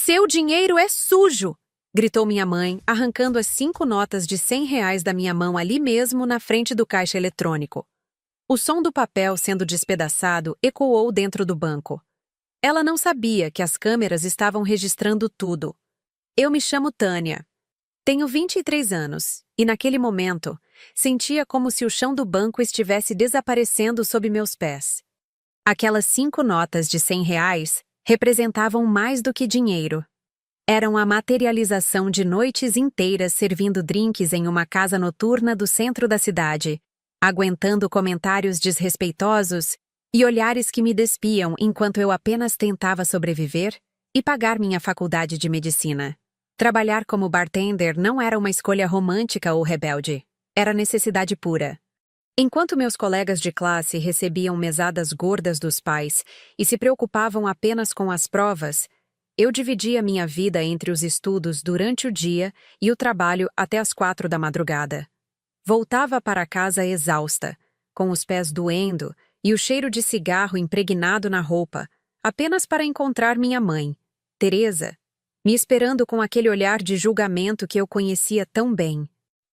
Seu dinheiro é sujo! Gritou minha mãe, arrancando as 5 notas de R$ 100 da minha mão ali mesmo na frente do caixa eletrônico. O som do papel sendo despedaçado ecoou dentro do banco. Ela não sabia que as câmeras estavam registrando tudo. Eu me chamo Tânia. Tenho 23 anos, e naquele momento, sentia como se o chão do banco estivesse desaparecendo sob meus pés. Aquelas 5 notas de R$ 100 representavam mais do que dinheiro. Eram a materialização de noites inteiras servindo drinks em uma casa noturna do centro da cidade, aguentando comentários desrespeitosos e olhares que me despiam enquanto eu apenas tentava sobreviver e pagar minha faculdade de medicina. Trabalhar como bartender não era uma escolha romântica ou rebelde, era necessidade pura. Enquanto meus colegas de classe recebiam mesadas gordas dos pais e se preocupavam apenas com as provas, eu dividia minha vida entre os estudos durante o dia e o trabalho até as 4 da madrugada. Voltava para casa exausta, com os pés doendo e o cheiro de cigarro impregnado na roupa, apenas para encontrar minha mãe, Teresa, me esperando com aquele olhar de julgamento que eu conhecia tão bem.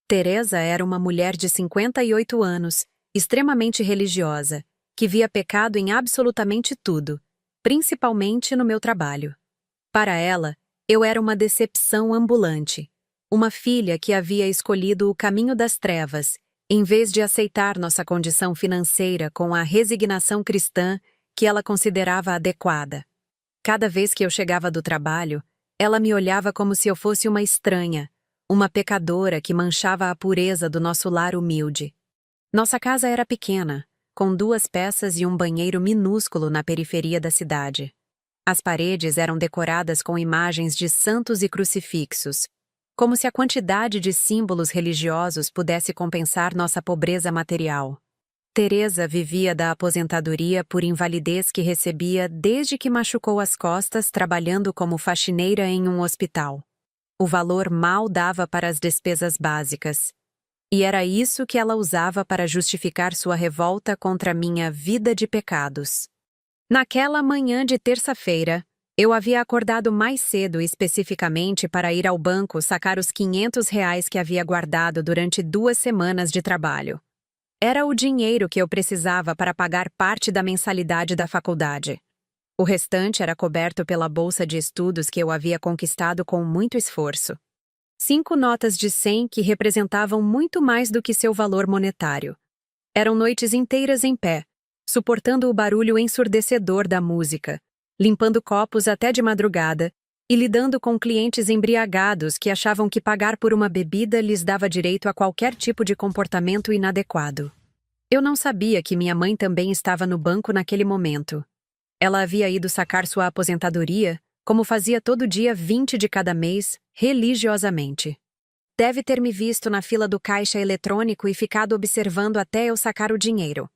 Teresa era uma mulher de 58 anos, extremamente religiosa, que via pecado em absolutamente tudo, principalmente no meu trabalho. Para ela, eu era uma decepção ambulante, uma filha que havia escolhido o caminho das trevas, em vez de aceitar nossa condição financeira com a resignação cristã que ela considerava adequada. Cada vez que eu chegava do trabalho, ela me olhava como se eu fosse uma estranha, uma pecadora que manchava a pureza do nosso lar humilde. Nossa casa era pequena, com 2 peças e um banheiro minúsculo na periferia da cidade. As paredes eram decoradas com imagens de santos e crucifixos, como se a quantidade de símbolos religiosos pudesse compensar nossa pobreza material. Teresa vivia da aposentadoria por invalidez que recebia desde que machucou as costas trabalhando como faxineira em um hospital. O valor mal dava para as despesas básicas. E era isso que ela usava para justificar sua revolta contra minha vida de pecados. Naquela manhã de terça-feira, eu havia acordado mais cedo especificamente para ir ao banco sacar os R$ 500 que havia guardado durante 2 semanas de trabalho. Era o dinheiro que eu precisava para pagar parte da mensalidade da faculdade. O restante era coberto pela bolsa de estudos que eu havia conquistado com muito esforço. 5 notas de 100 que representavam muito mais do que seu valor monetário. Eram noites inteiras em pé, suportando o barulho ensurdecedor da música, limpando copos até de madrugada e lidando com clientes embriagados que achavam que pagar por uma bebida lhes dava direito a qualquer tipo de comportamento inadequado. Eu não sabia que minha mãe também estava no banco naquele momento. Ela havia ido sacar sua aposentadoria, como fazia todo dia 20 de cada mês, religiosamente. Deve ter me visto na fila do caixa eletrônico e ficado observando até eu sacar o dinheiro.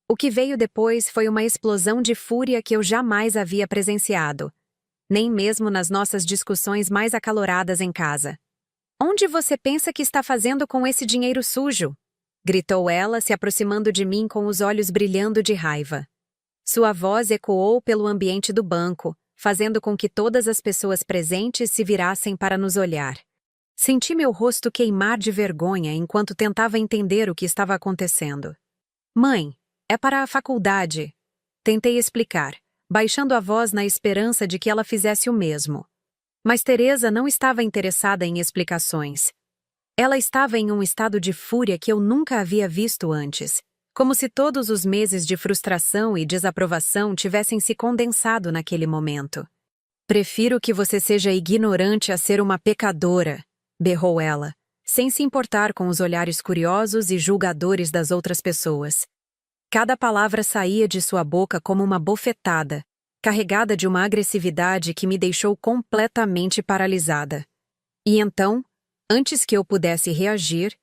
O que veio depois foi uma explosão de fúria que eu jamais havia presenciado, nem mesmo nas nossas discussões mais acaloradas em casa. "Onde você pensa que está fazendo com esse dinheiro sujo?" gritou ela, se aproximando de mim com os olhos brilhando de raiva. Sua voz ecoou pelo ambiente do banco, fazendo com que todas as pessoas presentes se virassem para nos olhar. Senti meu rosto queimar de vergonha enquanto tentava entender o que estava acontecendo. "Mãe, é para a faculdade." Tentei explicar, baixando a voz na esperança de que ela fizesse o mesmo. Mas Teresa não estava interessada em explicações. Ela estava em um estado de fúria que eu nunca havia visto antes, como se todos os meses de frustração e desaprovação tivessem se condensado naquele momento. "Prefiro que você seja ignorante a ser uma pecadora", berrou ela, sem se importar com os olhares curiosos e julgadores das outras pessoas. Cada palavra saía de sua boca como uma bofetada, carregada de uma agressividade que me deixou completamente paralisada. E então, antes que eu pudesse reagir,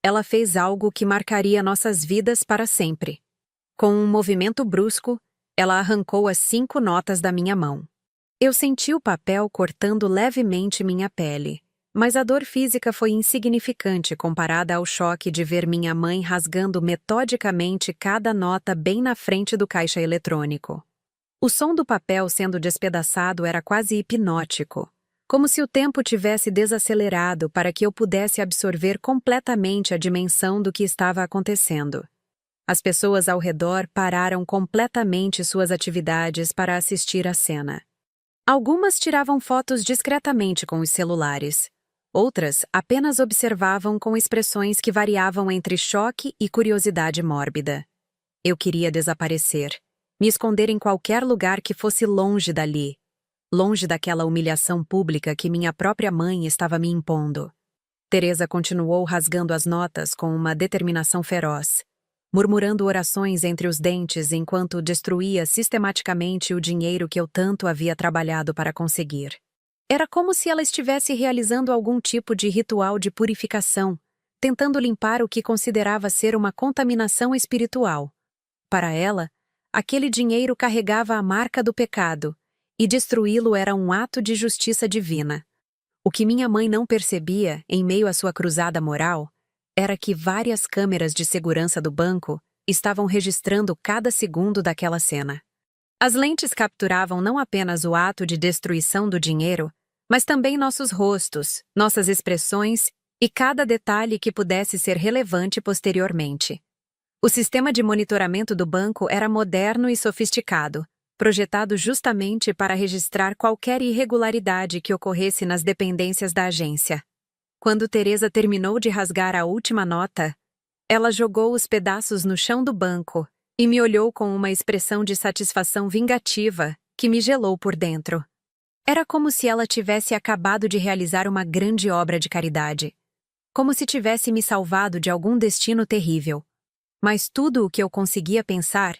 ela fez algo que marcaria nossas vidas para sempre. Com um movimento brusco, ela arrancou as 5 notas da minha mão. Eu senti o papel cortando levemente minha pele, mas a dor física foi insignificante comparada ao choque de ver minha mãe rasgando metodicamente cada nota bem na frente do caixa eletrônico. O som do papel sendo despedaçado era quase hipnótico, como se o tempo tivesse desacelerado para que eu pudesse absorver completamente a dimensão do que estava acontecendo. As pessoas ao redor pararam completamente suas atividades para assistir à cena. Algumas tiravam fotos discretamente com os celulares. Outras apenas observavam com expressões que variavam entre choque e curiosidade mórbida. Eu queria desaparecer, me esconder em qualquer lugar que fosse longe dali, longe daquela humilhação pública que minha própria mãe estava me impondo. Teresa continuou rasgando as notas com uma determinação feroz, murmurando orações entre os dentes enquanto destruía sistematicamente o dinheiro que eu tanto havia trabalhado para conseguir. Era como se ela estivesse realizando algum tipo de ritual de purificação, tentando limpar o que considerava ser uma contaminação espiritual. Para ela, aquele dinheiro carregava a marca do pecado, e destruí-lo era um ato de justiça divina. O que minha mãe não percebia, em meio à sua cruzada moral, era que várias câmeras de segurança do banco estavam registrando cada segundo daquela cena. As lentes capturavam não apenas o ato de destruição do dinheiro, mas também nossos rostos, nossas expressões e cada detalhe que pudesse ser relevante posteriormente. O sistema de monitoramento do banco era moderno e sofisticado, projetado justamente para registrar qualquer irregularidade que ocorresse nas dependências da agência. Quando Teresa terminou de rasgar a última nota, ela jogou os pedaços no chão do banco e me olhou com uma expressão de satisfação vingativa que me gelou por dentro. Era como se ela tivesse acabado de realizar uma grande obra de caridade. Como se tivesse me salvado de algum destino terrível. Mas tudo o que eu conseguia pensar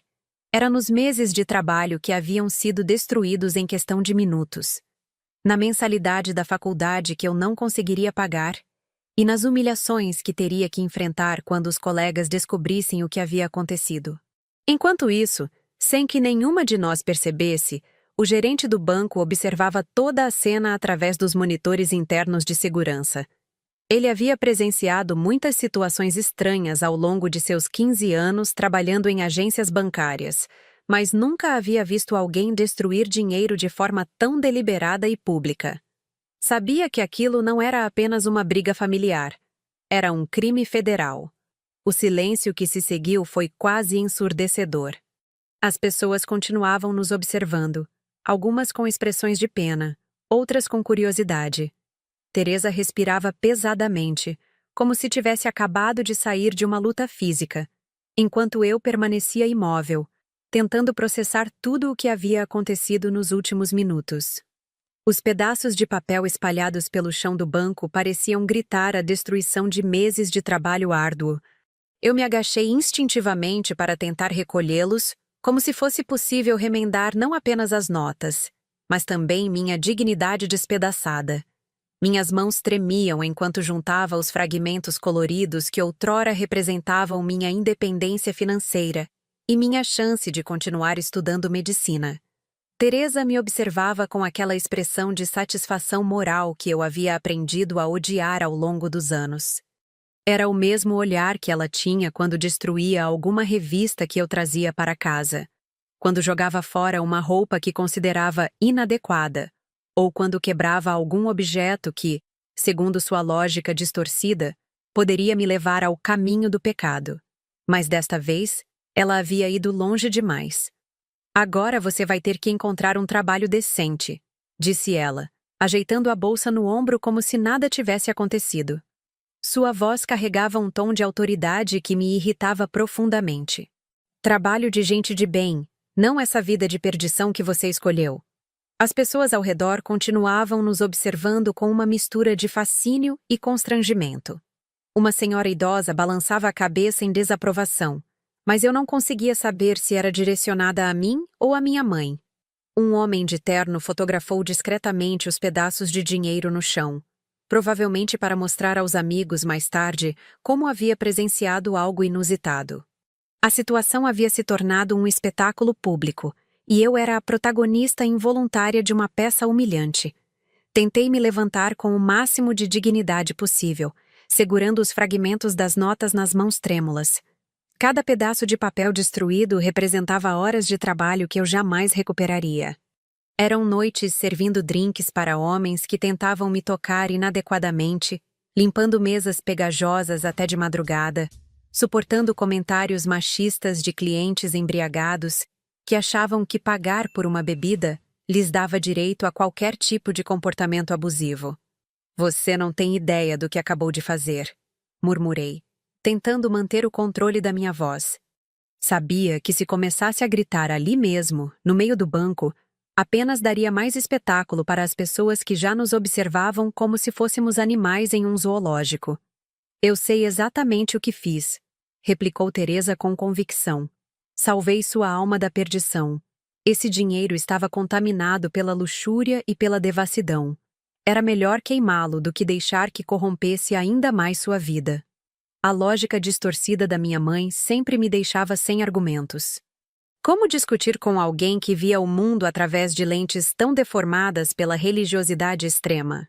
era nos meses de trabalho que haviam sido destruídos em questão de minutos, na mensalidade da faculdade que eu não conseguiria pagar e nas humilhações que teria que enfrentar quando os colegas descobrissem o que havia acontecido. Enquanto isso, sem que nenhuma de nós percebesse, o gerente do banco observava toda a cena através dos monitores internos de segurança. Ele havia presenciado muitas situações estranhas ao longo de seus 15 anos trabalhando em agências bancárias, mas nunca havia visto alguém destruir dinheiro de forma tão deliberada e pública. Sabia que aquilo não era apenas uma briga familiar. Era um crime federal. O silêncio que se seguiu foi quase ensurdecedor. As pessoas continuavam nos observando, algumas com expressões de pena, outras com curiosidade. Teresa respirava pesadamente, como se tivesse acabado de sair de uma luta física, enquanto eu permanecia imóvel, tentando processar tudo o que havia acontecido nos últimos minutos. Os pedaços de papel espalhados pelo chão do banco pareciam gritar a destruição de meses de trabalho árduo. Eu me agachei instintivamente para tentar recolhê-los, como se fosse possível remendar não apenas as notas, mas também minha dignidade despedaçada. Minhas mãos tremiam enquanto juntava os fragmentos coloridos que outrora representavam minha independência financeira e minha chance de continuar estudando medicina. Teresa me observava com aquela expressão de satisfação moral que eu havia aprendido a odiar ao longo dos anos. Era o mesmo olhar que ela tinha quando destruía alguma revista que eu trazia para casa, quando jogava fora uma roupa que considerava inadequada, ou quando quebrava algum objeto que, segundo sua lógica distorcida, poderia me levar ao caminho do pecado. Mas desta vez, ela havia ido longe demais. Agora você vai ter que encontrar um trabalho decente, disse ela, ajeitando a bolsa no ombro como se nada tivesse acontecido. Sua voz carregava um tom de autoridade que me irritava profundamente. Trabalho de gente de bem, não essa vida de perdição que você escolheu. As pessoas ao redor continuavam nos observando com uma mistura de fascínio e constrangimento. Uma senhora idosa balançava a cabeça em desaprovação, mas eu não conseguia saber se era direcionada a mim ou à minha mãe. Um homem de terno fotografou discretamente os pedaços de dinheiro no chão, provavelmente para mostrar aos amigos mais tarde como havia presenciado algo inusitado. A situação havia se tornado um espetáculo público, e eu era a protagonista involuntária de uma peça humilhante. Tentei me levantar com o máximo de dignidade possível, segurando os fragmentos das notas nas mãos trêmulas. Cada pedaço de papel destruído representava horas de trabalho que eu jamais recuperaria. Eram noites servindo drinks para homens que tentavam me tocar inadequadamente, limpando mesas pegajosas até de madrugada, suportando comentários machistas de clientes embriagados que achavam que pagar por uma bebida lhes dava direito a qualquer tipo de comportamento abusivo. "Você não tem ideia do que acabou de fazer", murmurei, tentando manter o controle da minha voz. Sabia que se começasse a gritar ali mesmo, no meio do banco, apenas daria mais espetáculo para as pessoas que já nos observavam como se fôssemos animais em um zoológico. "Eu sei exatamente o que fiz", replicou Teresa com convicção. "Salvei sua alma da perdição. Esse dinheiro estava contaminado pela luxúria e pela devassidão. Era melhor queimá-lo do que deixar que corrompesse ainda mais sua vida." A lógica distorcida da minha mãe sempre me deixava sem argumentos. Como discutir com alguém que via o mundo através de lentes tão deformadas pela religiosidade extrema?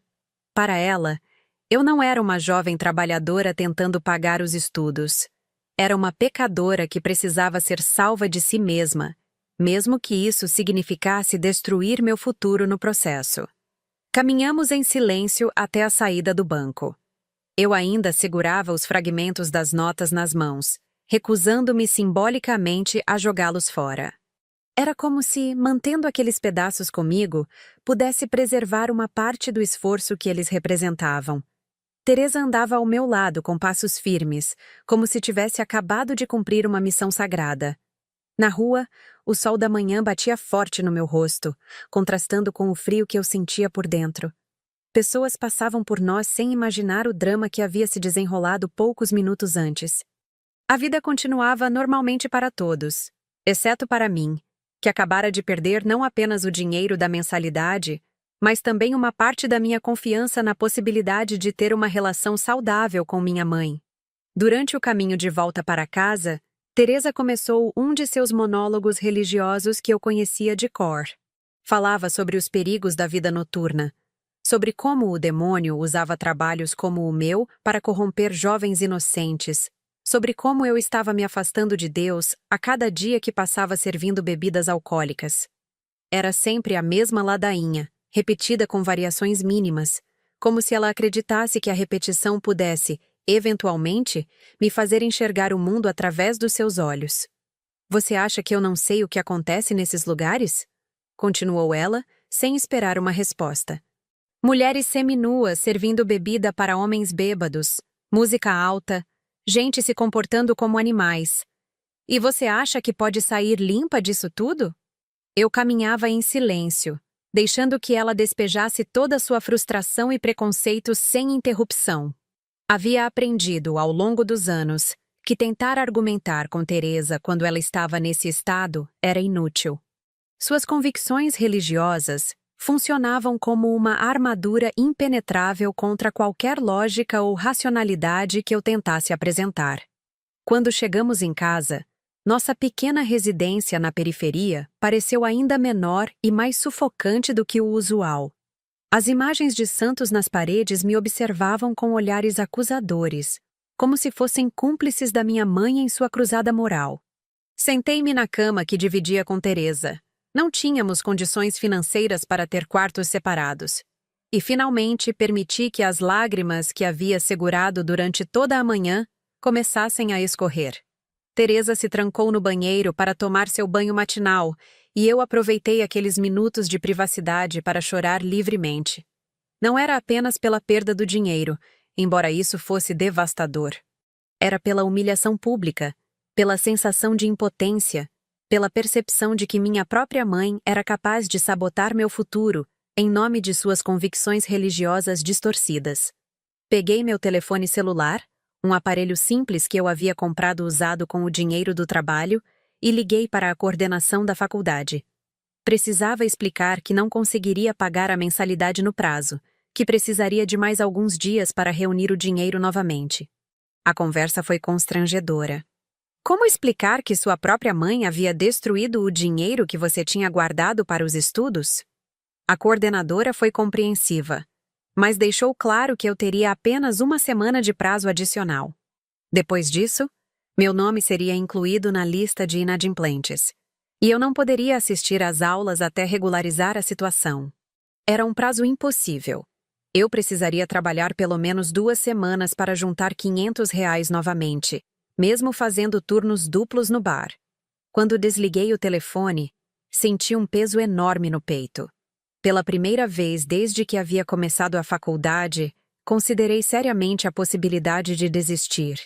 Para ela, eu não era uma jovem trabalhadora tentando pagar os estudos. Era uma pecadora que precisava ser salva de si mesma, mesmo que isso significasse destruir meu futuro no processo. Caminhamos em silêncio até a saída do banco. Eu ainda segurava os fragmentos das notas nas mãos, recusando-me simbolicamente a jogá-los fora. Era como se, mantendo aqueles pedaços comigo, pudesse preservar uma parte do esforço que eles representavam. Teresa andava ao meu lado com passos firmes, como se tivesse acabado de cumprir uma missão sagrada. Na rua, o sol da manhã batia forte no meu rosto, contrastando com o frio que eu sentia por dentro. Pessoas passavam por nós sem imaginar o drama que havia se desenrolado poucos minutos antes. A vida continuava normalmente para todos, exceto para mim, que acabara de perder não apenas o dinheiro da mensalidade, mas também uma parte da minha confiança na possibilidade de ter uma relação saudável com minha mãe. Durante o caminho de volta para casa, Teresa começou um de seus monólogos religiosos que eu conhecia de cor. Falava sobre os perigos da vida noturna, sobre como o demônio usava trabalhos como o meu para corromper jovens inocentes, sobre como eu estava me afastando de Deus a cada dia que passava servindo bebidas alcoólicas. Era sempre a mesma ladainha, repetida com variações mínimas, como se ela acreditasse que a repetição pudesse, eventualmente, me fazer enxergar o mundo através dos seus olhos. "Você acha que eu não sei o que acontece nesses lugares?" continuou ela, sem esperar uma resposta. "Mulheres seminuas servindo bebida para homens bêbados, música alta, gente se comportando como animais. E você acha que pode sair limpa disso tudo?" Eu caminhava em silêncio, deixando que ela despejasse toda sua frustração e preconceito sem interrupção. Havia aprendido, ao longo dos anos, que tentar argumentar com Teresa quando ela estava nesse estado era inútil. Suas convicções religiosas funcionavam como uma armadura impenetrável contra qualquer lógica ou racionalidade que eu tentasse apresentar. Quando chegamos em casa, nossa pequena residência na periferia pareceu ainda menor e mais sufocante do que o usual. As imagens de santos nas paredes me observavam com olhares acusadores, como se fossem cúmplices da minha mãe em sua cruzada moral. Sentei-me na cama que dividia com Teresa. Não tínhamos condições financeiras para ter quartos separados. E, finalmente, permiti que as lágrimas que havia segurado durante toda a manhã começassem a escorrer. Teresa se trancou no banheiro para tomar seu banho matinal e eu aproveitei aqueles minutos de privacidade para chorar livremente. Não era apenas pela perda do dinheiro, embora isso fosse devastador. Era pela humilhação pública, pela sensação de impotência, pela percepção de que minha própria mãe era capaz de sabotar meu futuro em nome de suas convicções religiosas distorcidas. Peguei meu telefone celular, um aparelho simples que eu havia comprado usado com o dinheiro do trabalho, e liguei para a coordenação da faculdade. Precisava explicar que não conseguiria pagar a mensalidade no prazo, que precisaria de mais alguns dias para reunir o dinheiro novamente. A conversa foi constrangedora. Como explicar que sua própria mãe havia destruído o dinheiro que você tinha guardado para os estudos? A coordenadora foi compreensiva, mas deixou claro que eu teria apenas uma semana de prazo adicional. Depois disso, meu nome seria incluído na lista de inadimplentes. E eu não poderia assistir às aulas até regularizar a situação. Era um prazo impossível. Eu precisaria trabalhar pelo menos 2 semanas para juntar R$ 500 novamente, mesmo fazendo turnos duplos no bar. Quando desliguei o telefone, senti um peso enorme no peito. Pela primeira vez desde que havia começado a faculdade, considerei seriamente a possibilidade de desistir.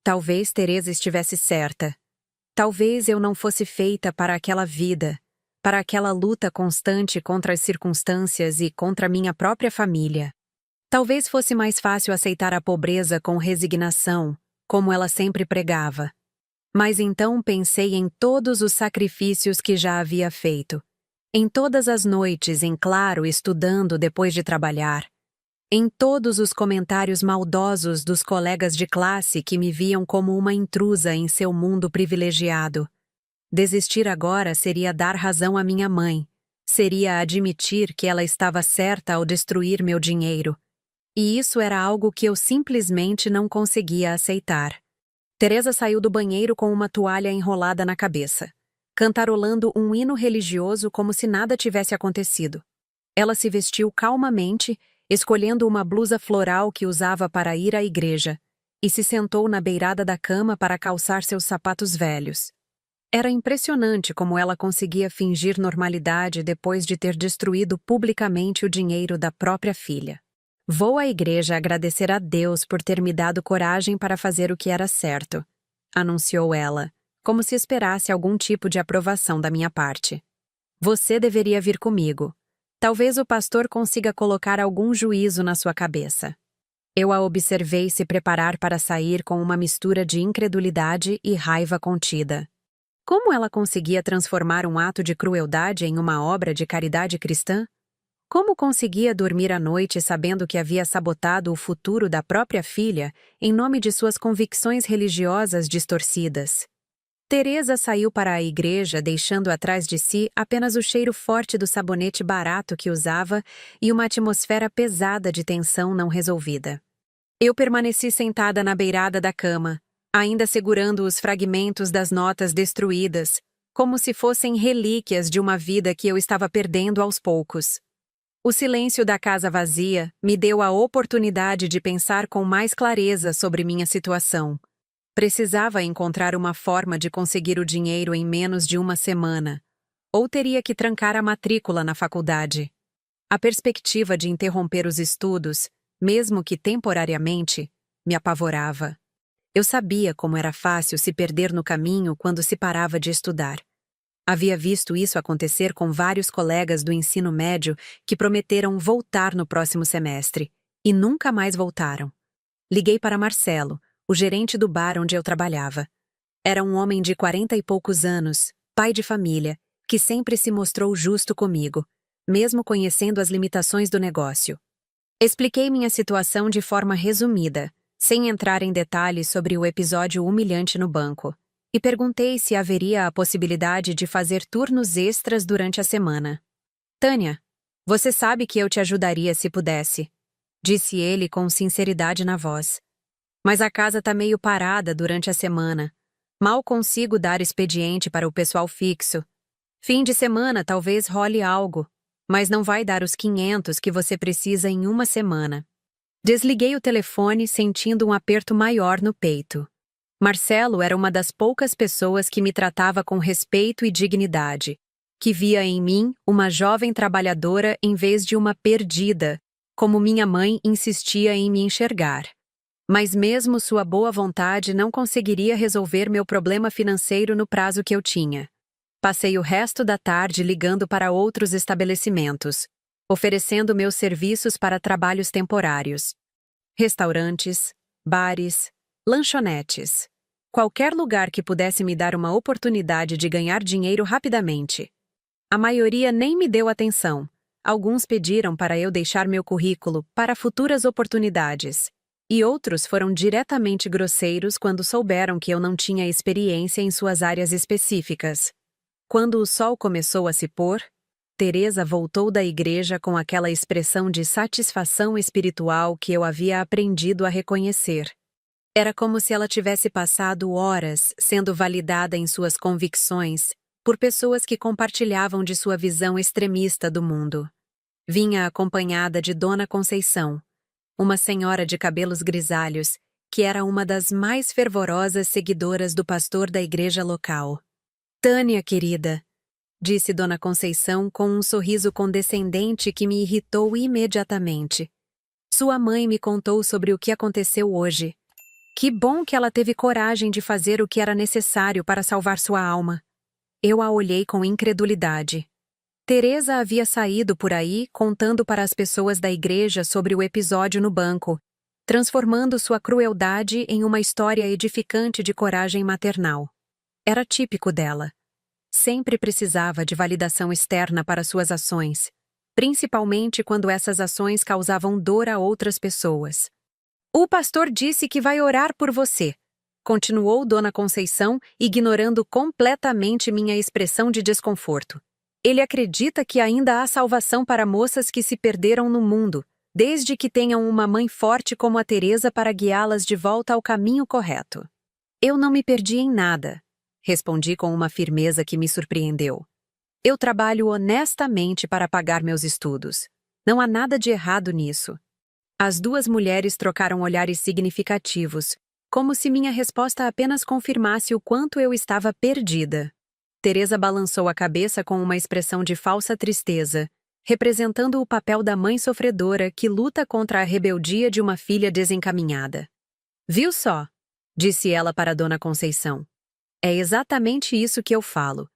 Talvez Teresa estivesse certa. Talvez eu não fosse feita para aquela vida, para aquela luta constante contra as circunstâncias e contra minha própria família. Talvez fosse mais fácil aceitar a pobreza com resignação, como ela sempre pregava. Mas então pensei em todos os sacrifícios que já havia feito. Em todas as noites em claro estudando depois de trabalhar. Em todos os comentários maldosos dos colegas de classe que me viam como uma intrusa em seu mundo privilegiado. Desistir agora seria dar razão à minha mãe. Seria admitir que ela estava certa ao destruir meu dinheiro. E isso era algo que eu simplesmente não conseguia aceitar. Teresa saiu do banheiro com uma toalha enrolada na cabeça, cantarolando um hino religioso como se nada tivesse acontecido. Ela se vestiu calmamente, escolhendo uma blusa floral que usava para ir à igreja, e se sentou na beirada da cama para calçar seus sapatos velhos. Era impressionante como ela conseguia fingir normalidade depois de ter destruído publicamente o dinheiro da própria filha. Vou à igreja agradecer a Deus por ter me dado coragem para fazer o que era certo, anunciou ela, como se esperasse algum tipo de aprovação da minha parte. Você deveria vir comigo. Talvez o pastor consiga colocar algum juízo na sua cabeça. Eu a observei se preparar para sair com uma mistura de incredulidade e raiva contida. Como ela conseguia transformar um ato de crueldade em uma obra de caridade cristã? Como conseguia dormir à noite sabendo que havia sabotado o futuro da própria filha em nome de suas convicções religiosas distorcidas? Teresa saiu para a igreja deixando atrás de si apenas o cheiro forte do sabonete barato que usava e uma atmosfera pesada de tensão não resolvida. Eu permaneci sentada na beirada da cama, ainda segurando os fragmentos das notas destruídas, como se fossem relíquias de uma vida que eu estava perdendo aos poucos. O silêncio da casa vazia me deu a oportunidade de pensar com mais clareza sobre minha situação. Precisava encontrar uma forma de conseguir o dinheiro em menos de 1 semana, ou teria que trancar a matrícula na faculdade. A perspectiva de interromper os estudos, mesmo que temporariamente, me apavorava. Eu sabia como era fácil se perder no caminho quando se parava de estudar. Havia visto isso acontecer com vários colegas do ensino médio que prometeram voltar no próximo semestre, e nunca mais voltaram. Liguei para Marcelo, o gerente do bar onde eu trabalhava. Era um homem de 40 e poucos anos, pai de família, que sempre se mostrou justo comigo, mesmo conhecendo as limitações do negócio. Expliquei minha situação de forma resumida, sem entrar em detalhes sobre o episódio humilhante no banco. E perguntei se haveria a possibilidade de fazer turnos extras durante a semana. Tânia, você sabe que eu te ajudaria se pudesse, disse ele com sinceridade na voz. Mas a casa tá meio parada durante a semana. Mal consigo dar expediente para o pessoal fixo. Fim de semana talvez role algo, mas não vai dar os 500 que você precisa em 1 semana. Desliguei o telefone sentindo um aperto maior no peito. Marcelo era uma das poucas pessoas que me tratava com respeito e dignidade, que via em mim uma jovem trabalhadora em vez de uma perdida, como minha mãe insistia em me enxergar. Mas mesmo sua boa vontade não conseguiria resolver meu problema financeiro no prazo que eu tinha. Passei o resto da tarde ligando para outros estabelecimentos, oferecendo meus serviços para trabalhos temporários. Restaurantes, bares, lanchonetes. Qualquer lugar que pudesse me dar uma oportunidade de ganhar dinheiro rapidamente. A maioria nem me deu atenção. Alguns pediram para eu deixar meu currículo para futuras oportunidades. E outros foram diretamente grosseiros quando souberam que eu não tinha experiência em suas áreas específicas. Quando o sol começou a se pôr, Teresa voltou da igreja com aquela expressão de satisfação espiritual que eu havia aprendido a reconhecer. Era como se ela tivesse passado horas sendo validada em suas convicções por pessoas que compartilhavam de sua visão extremista do mundo. Vinha acompanhada de Dona Conceição, uma senhora de cabelos grisalhos, que era uma das mais fervorosas seguidoras do pastor da igreja local. "Tânia, querida", disse Dona Conceição com um sorriso condescendente que me irritou imediatamente. "Sua mãe me contou sobre o que aconteceu hoje. Que bom que ela teve coragem de fazer o que era necessário para salvar sua alma." Eu a olhei com incredulidade. Teresa havia saído por aí contando para as pessoas da igreja sobre o episódio no banco, transformando sua crueldade em uma história edificante de coragem maternal. Era típico dela. Sempre precisava de validação externa para suas ações, principalmente quando essas ações causavam dor a outras pessoas. "O pastor disse que vai orar por você", continuou Dona Conceição, ignorando completamente minha expressão de desconforto. "Ele acredita que ainda há salvação para moças que se perderam no mundo, desde que tenham uma mãe forte como a Teresa para guiá-las de volta ao caminho correto." "Eu não me perdi em nada", respondi com uma firmeza que me surpreendeu. "Eu trabalho honestamente para pagar meus estudos. Não há nada de errado nisso." As duas mulheres trocaram olhares significativos, como se minha resposta apenas confirmasse o quanto eu estava perdida. Teresa balançou a cabeça com uma expressão de falsa tristeza, representando o papel da mãe sofredora que luta contra a rebeldia de uma filha desencaminhada. "Viu só?", disse ela para Dona Conceição. "É exatamente isso que eu falo.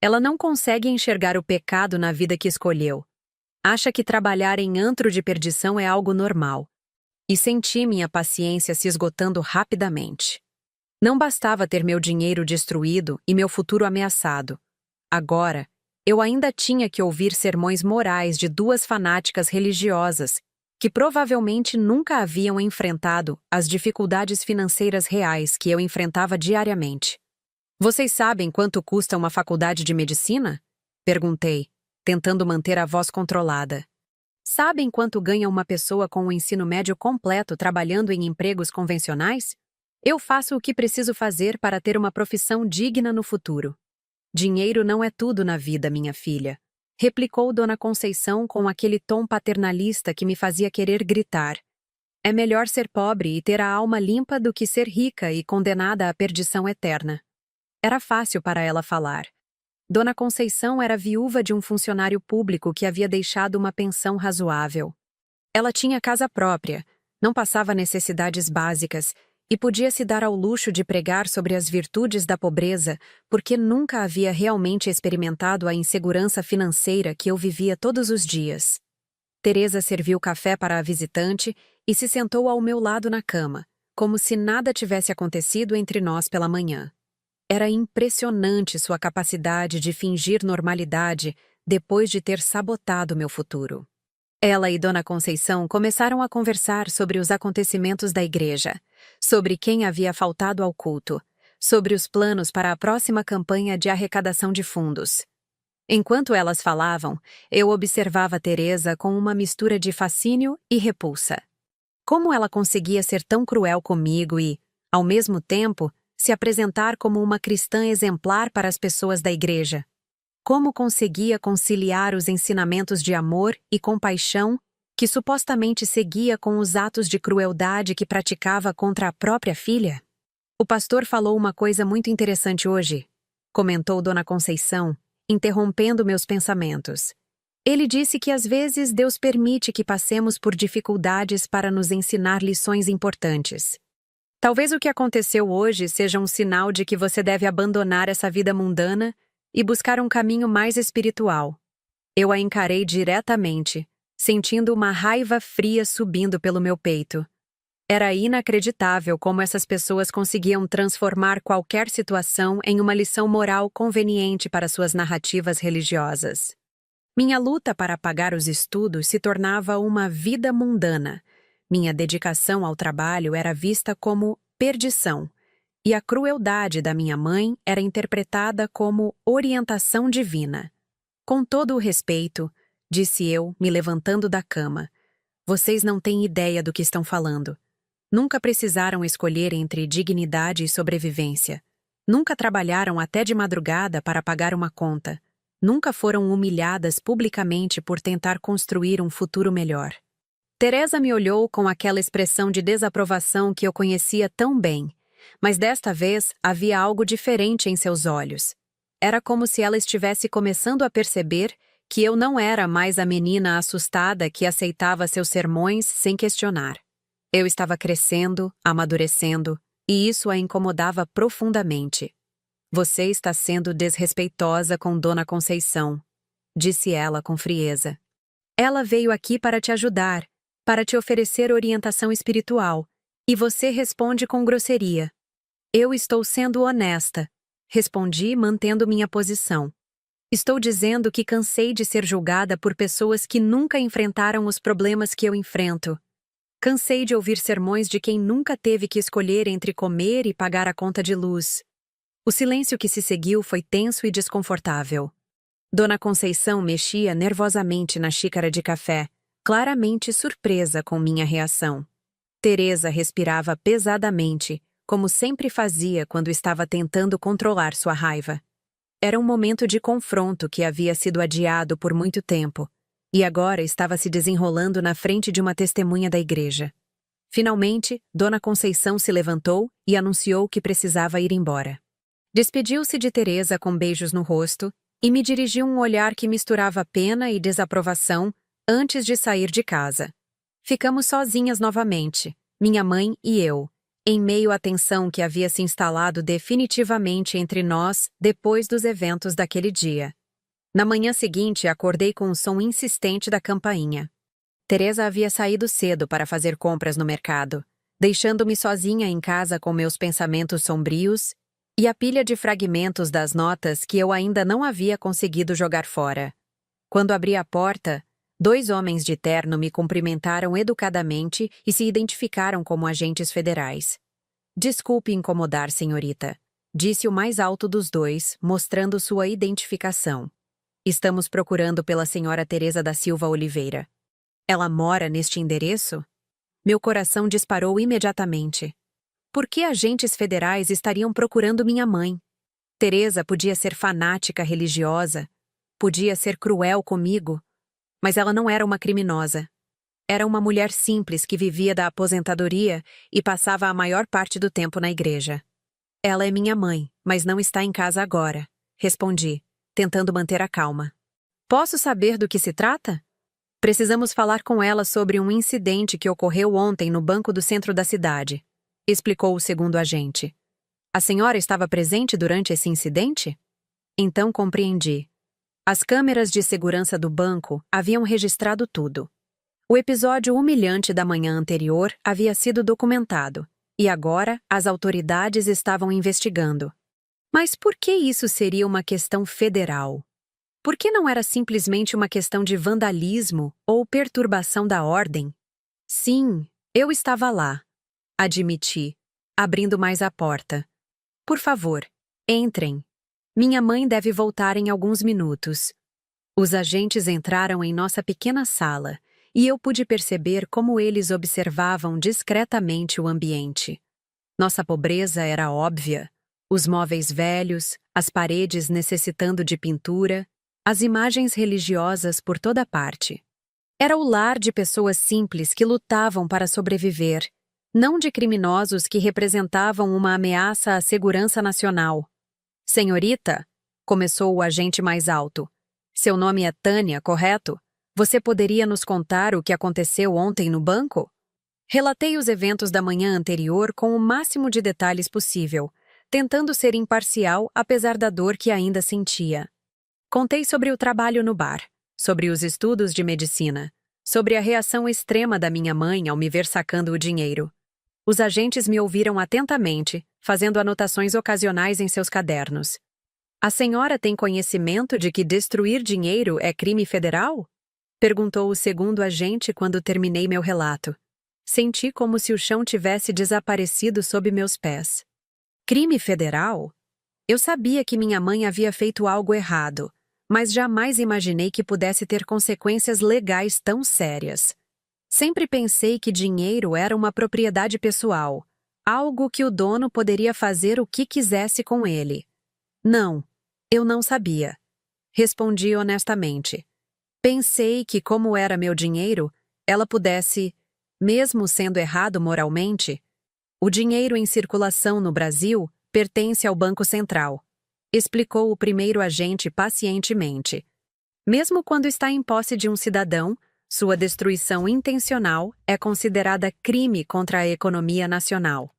Ela não consegue enxergar o pecado na vida que escolheu. Acha que trabalhar em antro de perdição é algo normal." E senti minha paciência se esgotando rapidamente. Não bastava ter meu dinheiro destruído e meu futuro ameaçado. Agora, eu ainda tinha que ouvir sermões morais de duas fanáticas religiosas que provavelmente nunca haviam enfrentado as dificuldades financeiras reais que eu enfrentava diariamente. "Vocês sabem quanto custa uma faculdade de medicina?", perguntei, tentando manter a voz controlada. "Sabem quanto ganha uma pessoa com o ensino médio completo trabalhando em empregos convencionais? Eu faço o que preciso fazer para ter uma profissão digna no futuro." "Dinheiro não é tudo na vida, minha filha", replicou Dona Conceição com aquele tom paternalista que me fazia querer gritar. "É melhor ser pobre e ter a alma limpa do que ser rica e condenada à perdição eterna." Era fácil para ela falar. Dona Conceição era viúva de um funcionário público que havia deixado uma pensão razoável. Ela tinha casa própria, não passava necessidades básicas e podia se dar ao luxo de pregar sobre as virtudes da pobreza porque nunca havia realmente experimentado a insegurança financeira que eu vivia todos os dias. Teresa serviu café para a visitante e se sentou ao meu lado na cama, como se nada tivesse acontecido entre nós pela manhã. Era impressionante sua capacidade de fingir normalidade depois de ter sabotado meu futuro. Ela e Dona Conceição começaram a conversar sobre os acontecimentos da igreja, sobre quem havia faltado ao culto, sobre os planos para a próxima campanha de arrecadação de fundos. Enquanto elas falavam, eu observava Teresa com uma mistura de fascínio e repulsa. Como ela conseguia ser tão cruel comigo e, ao mesmo tempo, se apresentar como uma cristã exemplar para as pessoas da igreja? Como conseguia conciliar os ensinamentos de amor e compaixão que supostamente seguia com os atos de crueldade que praticava contra a própria filha? "O pastor falou uma coisa muito interessante hoje", comentou Dona Conceição, interrompendo meus pensamentos. "Ele disse que às vezes Deus permite que passemos por dificuldades para nos ensinar lições importantes. Talvez o que aconteceu hoje seja um sinal de que você deve abandonar essa vida mundana e buscar um caminho mais espiritual." Eu a encarei diretamente, sentindo uma raiva fria subindo pelo meu peito. Era inacreditável como essas pessoas conseguiam transformar qualquer situação em uma lição moral conveniente para suas narrativas religiosas. Minha luta para pagar os estudos se tornava uma vida mundana. Minha dedicação ao trabalho era vista como perdição, e a crueldade da minha mãe era interpretada como orientação divina. "Com todo o respeito", disse eu, me levantando da cama, "vocês não têm ideia do que estão falando. Nunca precisaram escolher entre dignidade e sobrevivência. Nunca trabalharam até de madrugada para pagar uma conta. Nunca foram humilhadas publicamente por tentar construir um futuro melhor. Teresa me olhou com aquela expressão de desaprovação que eu conhecia tão bem, mas desta vez havia algo diferente em seus olhos. Era como se ela estivesse começando a perceber que eu não era mais a menina assustada que aceitava seus sermões sem questionar. Eu estava crescendo, amadurecendo, e isso a incomodava profundamente. Você está sendo desrespeitosa com Dona Conceição, disse ela com frieza. Ela veio aqui para te ajudar, para te oferecer orientação espiritual, e você responde com grosseria. Eu estou sendo honesta, respondi mantendo minha posição. Estou dizendo que cansei de ser julgada por pessoas que nunca enfrentaram os problemas que eu enfrento. Cansei de ouvir sermões de quem nunca teve que escolher entre comer e pagar a conta de luz. O silêncio que se seguiu foi tenso e desconfortável. Dona Conceição mexia nervosamente na xícara de café, claramente surpresa com minha reação. Teresa respirava pesadamente, como sempre fazia quando estava tentando controlar sua raiva. Era um momento de confronto que havia sido adiado por muito tempo, e agora estava se desenrolando na frente de uma testemunha da igreja. Finalmente, Dona Conceição se levantou e anunciou que precisava ir embora. Despediu-se de Teresa com beijos no rosto e me dirigiu um olhar que misturava pena e desaprovação antes de sair de casa. Ficamos sozinhas novamente, minha mãe e eu, em meio à tensão que havia se instalado definitivamente entre nós depois dos eventos daquele dia. Na manhã seguinte, acordei com o som insistente da campainha. Teresa havia saído cedo para fazer compras no mercado, deixando-me sozinha em casa com meus pensamentos sombrios e a pilha de fragmentos das notas que eu ainda não havia conseguido jogar fora. Quando abri a porta, 2 homens de terno me cumprimentaram educadamente e se identificaram como agentes federais. Desculpe incomodar, senhorita, disse o mais alto dos 2, mostrando sua identificação. Estamos procurando pela senhora Teresa da Silva Oliveira. Ela mora neste endereço? Meu coração disparou imediatamente. Por que agentes federais estariam procurando minha mãe? Teresa podia ser fanática religiosa, podia ser cruel comigo, mas ela não era uma criminosa. Era uma mulher simples que vivia da aposentadoria e passava a maior parte do tempo na igreja. Ela é minha mãe, mas não está em casa agora, respondi, tentando manter a calma. Posso saber do que se trata? Precisamos falar com ela sobre um incidente que ocorreu ontem no banco do centro da cidade, explicou o segundo agente. A senhora estava presente durante esse incidente? Então compreendi. As câmeras de segurança do banco haviam registrado tudo. O episódio humilhante da manhã anterior havia sido documentado, e agora as autoridades estavam investigando. Mas por que isso seria uma questão federal? Por que não era simplesmente uma questão de vandalismo ou perturbação da ordem? Sim, eu estava lá, admiti, abrindo mais a porta. Por favor, entrem. Minha mãe deve voltar em alguns minutos. Os agentes entraram em nossa pequena sala e eu pude perceber como eles observavam discretamente o ambiente. Nossa pobreza era óbvia. Os móveis velhos, as paredes necessitando de pintura, as imagens religiosas por toda parte. Era o lar de pessoas simples que lutavam para sobreviver, não de criminosos que representavam uma ameaça à segurança nacional. Senhorita, começou o agente mais alto. Seu nome é Tânia, correto? Você poderia nos contar o que aconteceu ontem no banco? Relatei os eventos da manhã anterior com o máximo de detalhes possível, tentando ser imparcial apesar da dor que ainda sentia. Contei sobre o trabalho no bar, sobre os estudos de medicina, sobre a reação extrema da minha mãe ao me ver sacando o dinheiro. Os agentes me ouviram atentamente, fazendo anotações ocasionais em seus cadernos. A senhora tem conhecimento de que destruir dinheiro é crime federal? Perguntou o segundo agente quando terminei meu relato. Senti como se o chão tivesse desaparecido sob meus pés. Crime federal? Eu sabia que minha mãe havia feito algo errado, mas jamais imaginei que pudesse ter consequências legais tão sérias. Sempre pensei que dinheiro era uma propriedade pessoal, Algo que o dono poderia fazer o que quisesse com ele. Não, eu não sabia. Respondi honestamente. Pensei que, como era meu dinheiro, ela pudesse, mesmo sendo errado moralmente, o dinheiro em circulação no Brasil pertence ao Banco Central, explicou o primeiro agente pacientemente. Mesmo quando está em posse de um cidadão, sua destruição intencional é considerada crime contra a economia nacional.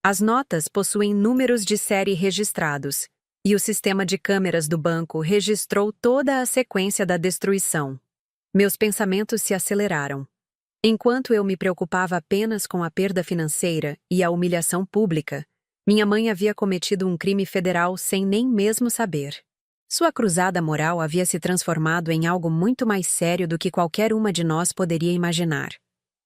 As notas possuem números de série registrados, e o sistema de câmeras do banco registrou toda a sequência da destruição. Meus pensamentos se aceleraram. Enquanto eu me preocupava apenas com a perda financeira e a humilhação pública, minha mãe havia cometido um crime federal sem nem mesmo saber. Sua cruzada moral havia se transformado em algo muito mais sério do que qualquer uma de nós poderia imaginar.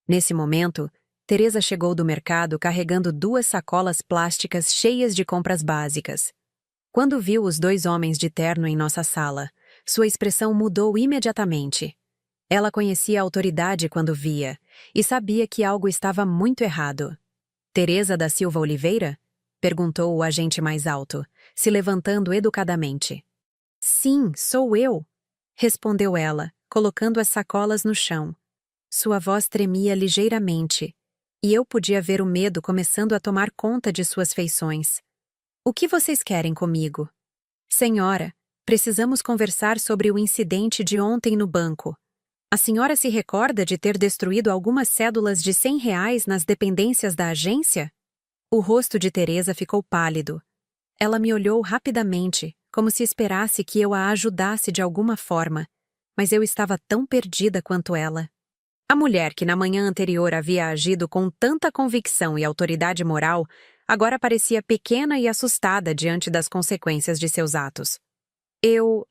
Nesse momento, Teresa chegou do mercado carregando 2 sacolas plásticas cheias de compras básicas. Quando viu os 2 homens de terno em nossa sala, sua expressão mudou imediatamente. Ela conhecia a autoridade quando via, e sabia que algo estava muito errado. Teresa da Silva Oliveira? Perguntou o agente mais alto, se levantando educadamente. Sim, sou eu, respondeu ela, colocando as sacolas no chão. Sua voz tremia ligeiramente, e eu podia ver o medo começando a tomar conta de suas feições. O que vocês querem comigo? Senhora, precisamos conversar sobre o incidente de ontem no banco. A senhora se recorda de ter destruído algumas cédulas de R$ 100 nas dependências da agência? O rosto de Teresa ficou pálido. Ela me olhou rapidamente, como se esperasse que eu a ajudasse de alguma forma, mas eu estava tão perdida quanto ela. A mulher que na manhã anterior havia agido com tanta convicção e autoridade moral, agora parecia pequena e assustada diante das consequências de seus atos. Eu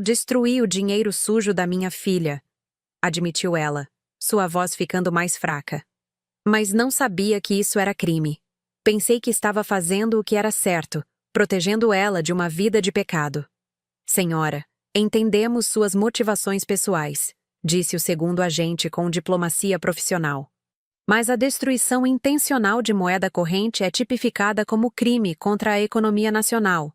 destruí o dinheiro sujo da minha filha, admitiu ela, sua voz ficando mais fraca. Mas não sabia que isso era crime. Pensei que estava fazendo o que era certo, protegendo ela de uma vida de pecado. Senhora, entendemos suas motivações pessoais, disse o segundo agente com diplomacia profissional. Mas a destruição intencional de moeda corrente é tipificada como crime contra a economia nacional.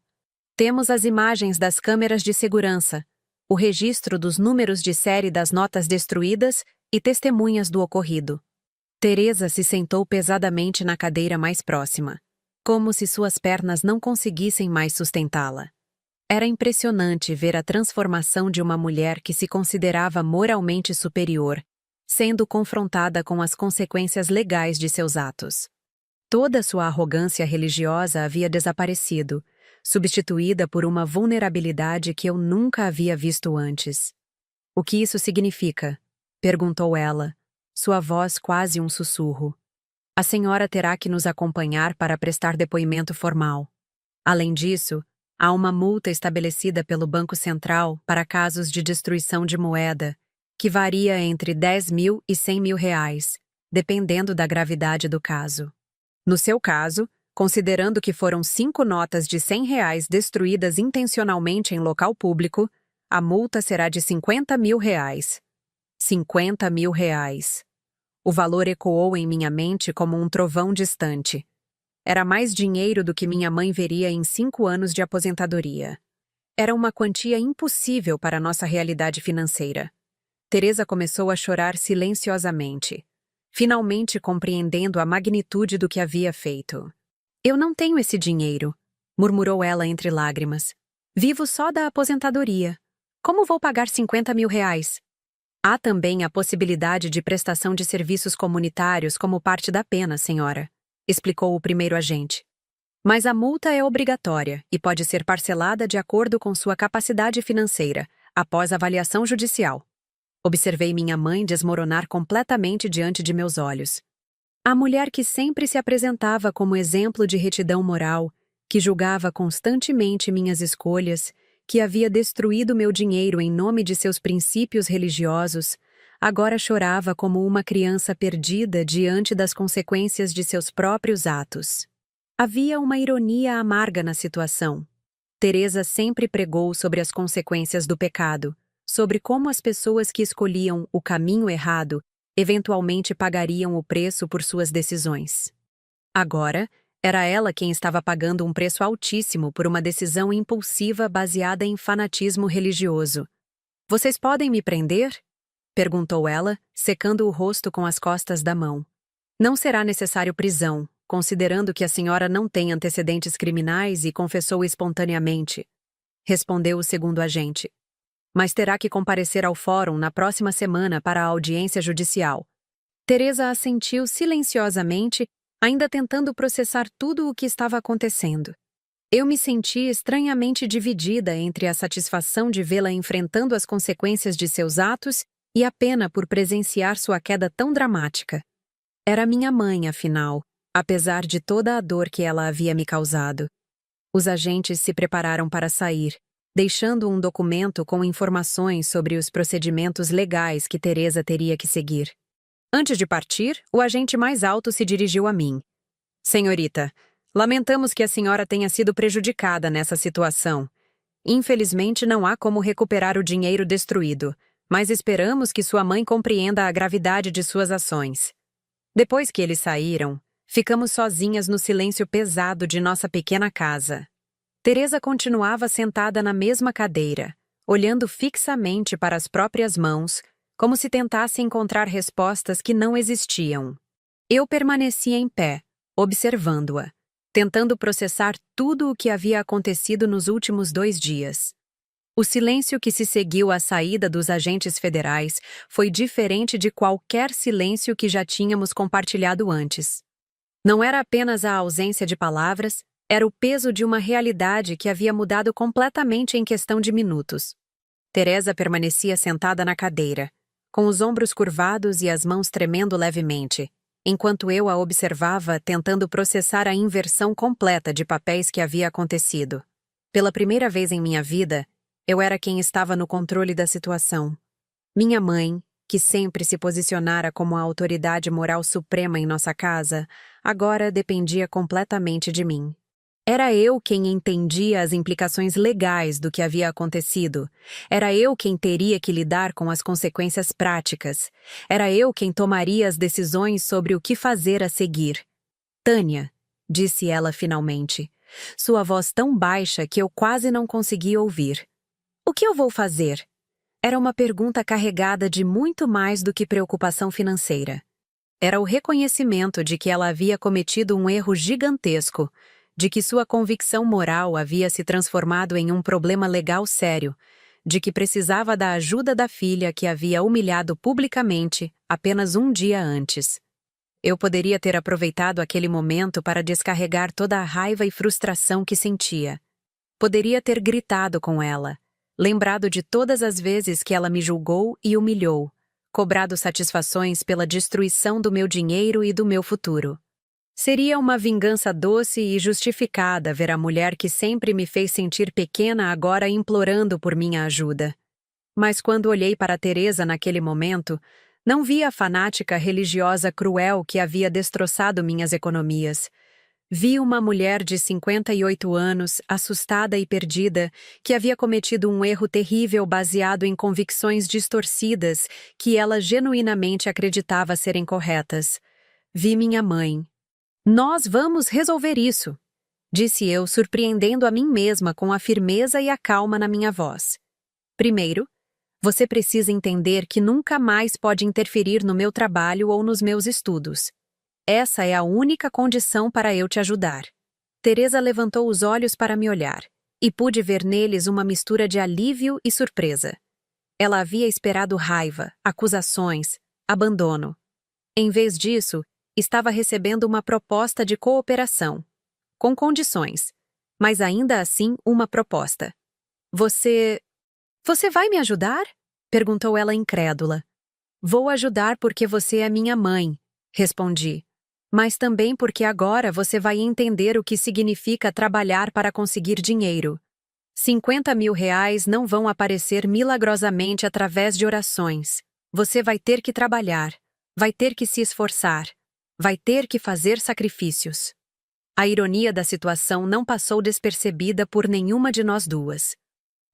Temos as imagens das câmeras de segurança, o registro dos números de série das notas destruídas e testemunhas do ocorrido. Teresa se sentou pesadamente na cadeira mais próxima, como se suas pernas não conseguissem mais sustentá-la. Era impressionante ver a transformação de uma mulher que se considerava moralmente superior, sendo confrontada com as consequências legais de seus atos. Toda sua arrogância religiosa havia desaparecido, substituída por uma vulnerabilidade que eu nunca havia visto antes. O que isso significa? Perguntou ela, sua voz quase um sussurro. A senhora terá que nos acompanhar para prestar depoimento formal. Além disso, há uma multa estabelecida pelo Banco Central para casos de destruição de moeda, que varia entre R$ 10.000 e R$ 100.000, dependendo da gravidade do caso. No seu caso, considerando que foram 5 notas de R$ 100 destruídas intencionalmente em local público, a multa será de R$ 50.000. R$ 50.000. O valor ecoou em minha mente como um trovão distante. Era mais dinheiro do que minha mãe veria em 5 anos de aposentadoria. Era uma quantia impossível para nossa realidade financeira. Teresa começou a chorar silenciosamente, finalmente compreendendo a magnitude do que havia feito. Eu não tenho esse dinheiro, murmurou ela entre lágrimas. Vivo só da aposentadoria. Como vou pagar R$ 50.000? Há também a possibilidade de prestação de serviços comunitários como parte da pena, senhora, explicou o primeiro agente. Mas a multa é obrigatória e pode ser parcelada de acordo com sua capacidade financeira, após avaliação judicial. Observei minha mãe desmoronar completamente diante de meus olhos. A mulher que sempre se apresentava como exemplo de retidão moral, que julgava constantemente minhas escolhas, que havia destruído meu dinheiro em nome de seus princípios religiosos, agora chorava como uma criança perdida diante das consequências de seus próprios atos. Havia uma ironia amarga na situação. Teresa sempre pregou sobre as consequências do pecado, sobre como as pessoas que escolhiam o caminho errado eventualmente pagariam o preço por suas decisões. Agora, era ela quem estava pagando um preço altíssimo por uma decisão impulsiva baseada em fanatismo religioso. "Vocês podem me prender?" perguntou ela, secando o rosto com as costas da mão. "Não será necessário prisão, considerando que a senhora não tem antecedentes criminais e confessou espontaneamente", respondeu o segundo agente. "Mas terá que comparecer ao fórum na próxima semana para a audiência judicial." Teresa assentiu silenciosamente, ainda tentando processar tudo o que estava acontecendo. Eu me senti estranhamente dividida entre a satisfação de vê-la enfrentando as consequências de seus atos e a pena por presenciar sua queda tão dramática. Era minha mãe, afinal, apesar de toda a dor que ela havia me causado. Os agentes se prepararam para sair, deixando um documento com informações sobre os procedimentos legais que Teresa teria que seguir. Antes de partir, o agente mais alto se dirigiu a mim. "Senhorita, lamentamos que a senhora tenha sido prejudicada nessa situação. Infelizmente, não há como recuperar o dinheiro destruído, mas esperamos que sua mãe compreenda a gravidade de suas ações." Depois que eles saíram, ficamos sozinhas no silêncio pesado de nossa pequena casa. Teresa continuava sentada na mesma cadeira, olhando fixamente para as próprias mãos, como se tentasse encontrar respostas que não existiam. Eu permanecia em pé, observando-a, tentando processar tudo o que havia acontecido nos últimos 2 dias. O silêncio que se seguiu à saída dos agentes federais foi diferente de qualquer silêncio que já tínhamos compartilhado antes. Não era apenas a ausência de palavras, era o peso de uma realidade que havia mudado completamente em questão de minutos. Teresa permanecia sentada na cadeira, com os ombros curvados e as mãos tremendo levemente, enquanto eu a observava tentando processar a inversão completa de papéis que havia acontecido. Pela primeira vez em minha vida, eu era quem estava no controle da situação. Minha mãe, que sempre se posicionara como a autoridade moral suprema em nossa casa, agora dependia completamente de mim. Era eu quem entendia as implicações legais do que havia acontecido. Era eu quem teria que lidar com as consequências práticas. Era eu quem tomaria as decisões sobre o que fazer a seguir. "Tânia", disse ela finalmente, sua voz tão baixa que eu quase não conseguia ouvir. "O que eu vou fazer?" Era uma pergunta carregada de muito mais do que preocupação financeira. Era o reconhecimento de que ela havia cometido um erro gigantesco, de que sua convicção moral havia se transformado em um problema legal sério, de que precisava da ajuda da filha que havia humilhado publicamente apenas um dia antes. Eu poderia ter aproveitado aquele momento para descarregar toda a raiva e frustração que sentia. Poderia ter gritado com ela, lembrado de todas as vezes que ela me julgou e humilhou, cobrado satisfações pela destruição do meu dinheiro e do meu futuro. Seria uma vingança doce e justificada ver a mulher que sempre me fez sentir pequena agora implorando por minha ajuda. Mas quando olhei para Teresa naquele momento, não vi a fanática religiosa cruel que havia destroçado minhas economias. Vi uma mulher de 58 anos, assustada e perdida, que havia cometido um erro terrível baseado em convicções distorcidas que ela genuinamente acreditava serem corretas. Vi minha mãe. "Nós vamos resolver isso", disse eu, surpreendendo a mim mesma com a firmeza e a calma na minha voz. "Primeiro, você precisa entender que nunca mais pode interferir no meu trabalho ou nos meus estudos. Essa é a única condição para eu te ajudar." Teresa levantou os olhos para me olhar, e pude ver neles uma mistura de alívio e surpresa. Ela havia esperado raiva, acusações, abandono. Em vez disso, estava recebendo uma proposta de cooperação, com condições, mas ainda assim uma proposta. Você vai me ajudar?" perguntou ela incrédula. "Vou ajudar porque você é minha mãe", respondi. "Mas também porque agora você vai entender o que significa trabalhar para conseguir dinheiro. 50.000 reais não vão aparecer milagrosamente através de orações. Você vai ter que trabalhar, vai ter que se esforçar, vai ter que fazer sacrifícios." A ironia da situação não passou despercebida por nenhuma de nós duas.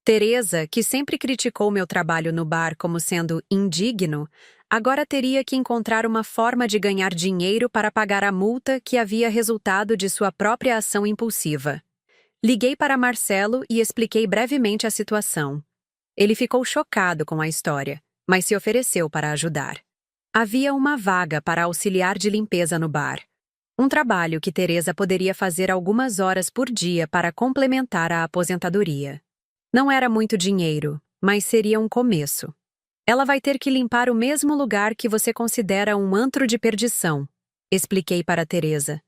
Teresa, que sempre criticou meu trabalho no bar como sendo indigno, agora teria que encontrar uma forma de ganhar dinheiro para pagar a multa que havia resultado de sua própria ação impulsiva. Liguei para Marcelo e expliquei brevemente a situação. Ele ficou chocado com a história, mas se ofereceu para ajudar. Havia uma vaga para auxiliar de limpeza no bar. Um trabalho que Teresa poderia fazer algumas horas por dia para complementar a aposentadoria. Não era muito dinheiro, mas seria um começo. Ela vai ter que limpar o mesmo lugar que você considera um antro de perdição, expliquei para Teresa.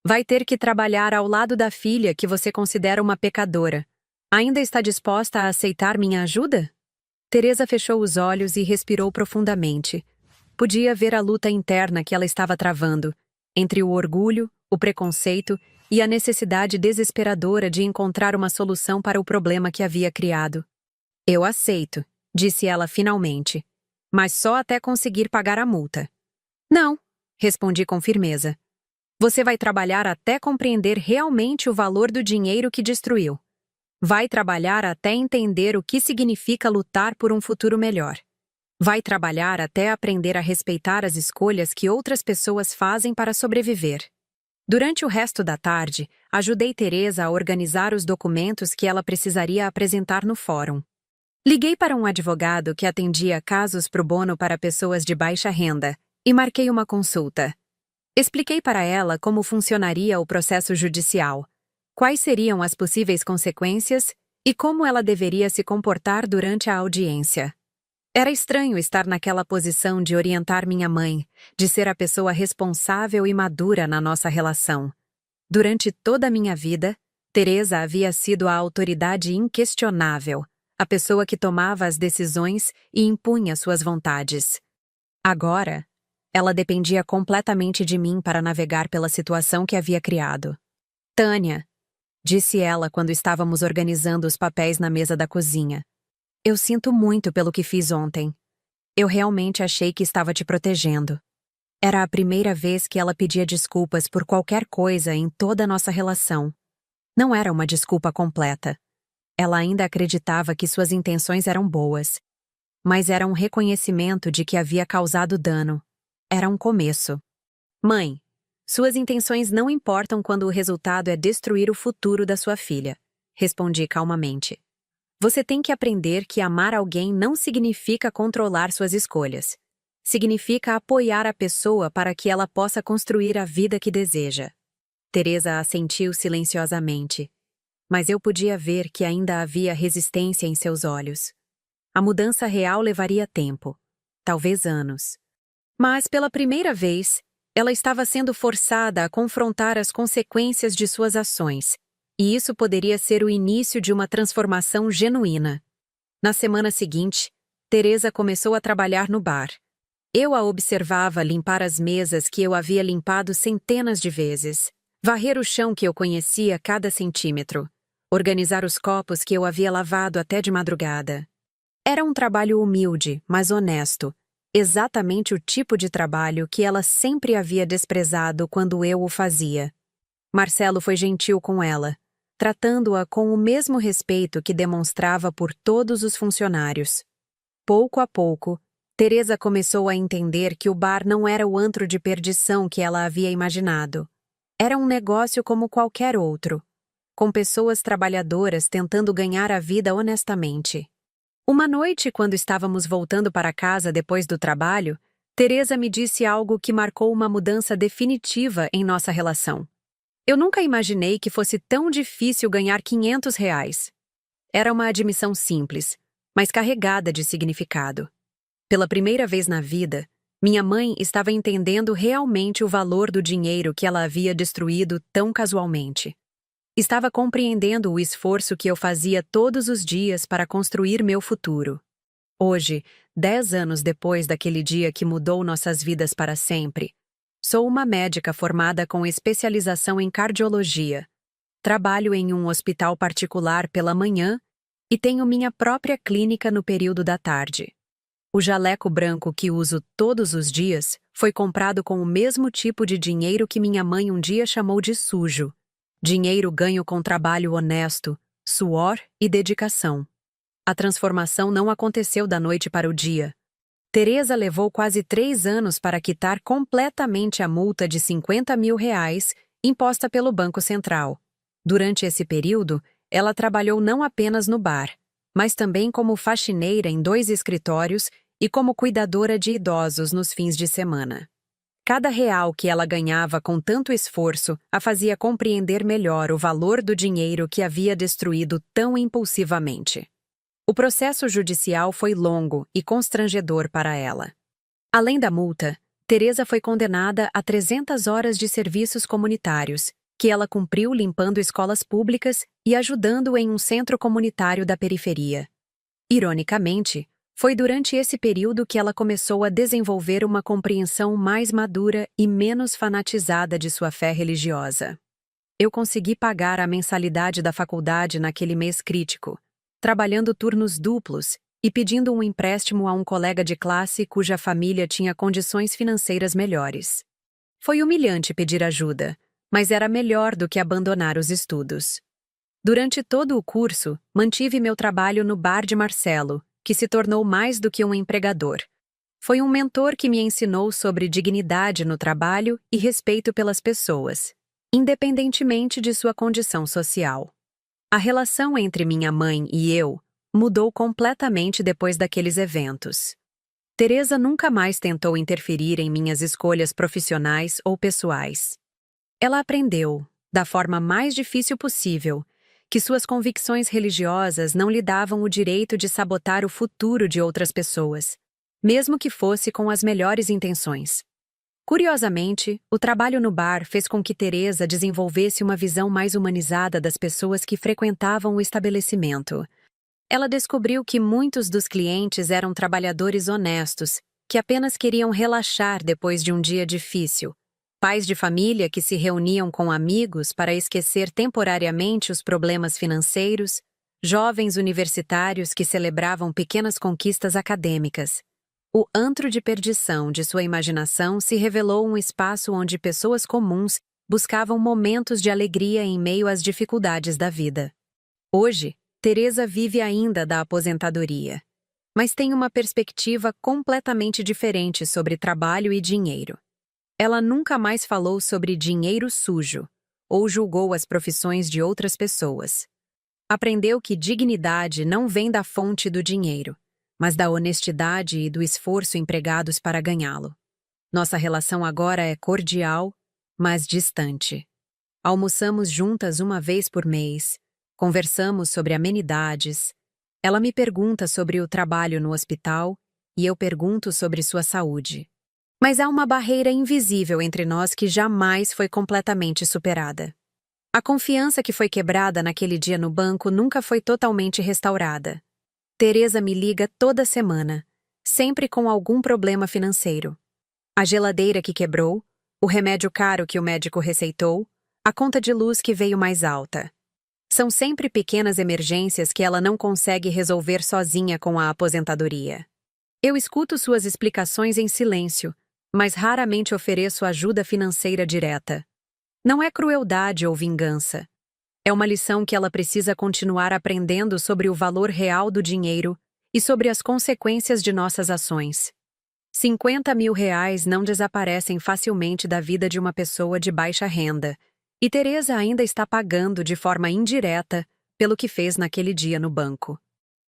Vai ter que trabalhar ao lado da filha que você considera uma pecadora. Ainda está disposta a aceitar minha ajuda? Teresa fechou os olhos e respirou profundamente. Podia ver a luta interna que ela estava travando, entre o orgulho, o preconceito e a necessidade desesperadora de encontrar uma solução para o problema que havia criado. Eu aceito, disse ela finalmente, mas só até conseguir pagar a multa. Não, respondi com firmeza. Você vai trabalhar até compreender realmente o valor do dinheiro que destruiu. Vai trabalhar até entender o que significa lutar por um futuro melhor. Vai trabalhar até aprender a respeitar as escolhas que outras pessoas fazem para sobreviver. Durante o resto da tarde, ajudei Teresa a organizar os documentos que ela precisaria apresentar no fórum. Liguei para um advogado que atendia casos pro bono para pessoas de baixa renda e marquei uma consulta. Expliquei para ela como funcionaria o processo judicial, quais seriam as possíveis consequências e como ela deveria se comportar durante a audiência. Era estranho estar naquela posição de orientar minha mãe, de ser a pessoa responsável e madura na nossa relação. Durante toda a minha vida, Teresa havia sido a autoridade inquestionável, a pessoa que tomava as decisões e impunha suas vontades. Agora, ela dependia completamente de mim para navegar pela situação que havia criado. Tânia, disse ela quando estávamos organizando os papéis na mesa da cozinha. Eu sinto muito pelo que fiz ontem. Eu realmente achei que estava te protegendo. Era a primeira vez que ela pedia desculpas por qualquer coisa em toda a nossa relação. Não era uma desculpa completa. Ela ainda acreditava que suas intenções eram boas. Mas era um reconhecimento de que havia causado dano. Era um começo. Mãe, suas intenções não importam quando o resultado é destruir o futuro da sua filha, respondi calmamente. Você tem que aprender que amar alguém não significa controlar suas escolhas. Significa apoiar a pessoa para que ela possa construir a vida que deseja. Teresa assentiu silenciosamente, mas eu podia ver que ainda havia resistência em seus olhos. A mudança real levaria tempo, talvez anos. Mas, pela primeira vez, ela estava sendo forçada a confrontar as consequências de suas ações, e isso poderia ser o início de uma transformação genuína. Na semana seguinte, Teresa começou a trabalhar no bar. Eu a observava limpar as mesas que eu havia limpado centenas de vezes, varrer o chão que eu conhecia cada centímetro, organizar os copos que eu havia lavado até de madrugada. Era um trabalho humilde, mas honesto, exatamente o tipo de trabalho que ela sempre havia desprezado quando eu o fazia. Marcelo foi gentil com ela, tratando-a com o mesmo respeito que demonstrava por todos os funcionários. Pouco a pouco, Teresa começou a entender que o bar não era o antro de perdição que ela havia imaginado. Era um negócio como qualquer outro, com pessoas trabalhadoras tentando ganhar a vida honestamente. Uma noite, quando estávamos voltando para casa depois do trabalho, Teresa me disse algo que marcou uma mudança definitiva em nossa relação. Eu nunca imaginei que fosse tão difícil ganhar R$ 500. Era uma admissão simples, mas carregada de significado. Pela primeira vez na vida, minha mãe estava entendendo realmente o valor do dinheiro que ela havia destruído tão casualmente. Estava compreendendo o esforço que eu fazia todos os dias para construir meu futuro. Hoje, 10 anos depois daquele dia que mudou nossas vidas para sempre, sou uma médica formada com especialização em cardiologia. Trabalho em um hospital particular pela manhã e tenho minha própria clínica no período da tarde. O jaleco branco que uso todos os dias foi comprado com o mesmo tipo de dinheiro que minha mãe um dia chamou de sujo. Dinheiro ganho com trabalho honesto, suor e dedicação. A transformação não aconteceu da noite para o dia. Teresa levou quase 3 anos para quitar completamente a multa de R$ 50 mil imposta pelo Banco Central. Durante esse período, ela trabalhou não apenas no bar, mas também como faxineira em 2 escritórios e como cuidadora de idosos nos fins de semana. Cada real que ela ganhava com tanto esforço a fazia compreender melhor o valor do dinheiro que havia destruído tão impulsivamente. O processo judicial foi longo e constrangedor para ela. Além da multa, Teresa foi condenada a 300 horas de serviços comunitários, que ela cumpriu limpando escolas públicas e ajudando em um centro comunitário da periferia. Ironicamente, foi durante esse período que ela começou a desenvolver uma compreensão mais madura e menos fanatizada de sua fé religiosa. Eu consegui pagar a mensalidade da faculdade naquele mês crítico, trabalhando turnos duplos e pedindo um empréstimo a um colega de classe cuja família tinha condições financeiras melhores. Foi humilhante pedir ajuda, mas era melhor do que abandonar os estudos. Durante todo o curso, mantive meu trabalho no bar de Marcelo, que se tornou mais do que um empregador. Foi um mentor que me ensinou sobre dignidade no trabalho e respeito pelas pessoas, independentemente de sua condição social. A relação entre minha mãe e eu mudou completamente depois daqueles eventos. Teresa nunca mais tentou interferir em minhas escolhas profissionais ou pessoais. Ela aprendeu, da forma mais difícil possível, que suas convicções religiosas não lhe davam o direito de sabotar o futuro de outras pessoas, mesmo que fosse com as melhores intenções. Curiosamente, o trabalho no bar fez com que Teresa desenvolvesse uma visão mais humanizada das pessoas que frequentavam o estabelecimento. Ela descobriu que muitos dos clientes eram trabalhadores honestos, que apenas queriam relaxar depois de um dia difícil, pais de família que se reuniam com amigos para esquecer temporariamente os problemas financeiros, jovens universitários que celebravam pequenas conquistas acadêmicas. O antro de perdição de sua imaginação se revelou um espaço onde pessoas comuns buscavam momentos de alegria em meio às dificuldades da vida. Hoje, Teresa vive ainda da aposentadoria, mas tem uma perspectiva completamente diferente sobre trabalho e dinheiro. Ela nunca mais falou sobre dinheiro sujo ou julgou as profissões de outras pessoas. Aprendeu que dignidade não vem da fonte do dinheiro, mas da honestidade e do esforço empregados para ganhá-lo. Nossa relação agora é cordial, mas distante. Almoçamos juntas uma vez por mês, conversamos sobre amenidades. Ela me pergunta sobre o trabalho no hospital e eu pergunto sobre sua saúde. Mas há uma barreira invisível entre nós que jamais foi completamente superada. A confiança que foi quebrada naquele dia no banco nunca foi totalmente restaurada. Teresa me liga toda semana, sempre com algum problema financeiro. A geladeira que quebrou, o remédio caro que o médico receitou, a conta de luz que veio mais alta. São sempre pequenas emergências que ela não consegue resolver sozinha com a aposentadoria. Eu escuto suas explicações em silêncio, mas raramente ofereço ajuda financeira direta. Não é crueldade ou vingança. É uma lição que ela precisa continuar aprendendo sobre o valor real do dinheiro e sobre as consequências de nossas ações. R$ 50 mil não desaparecem facilmente da vida de uma pessoa de baixa renda, e Teresa ainda está pagando de forma indireta pelo que fez naquele dia no banco.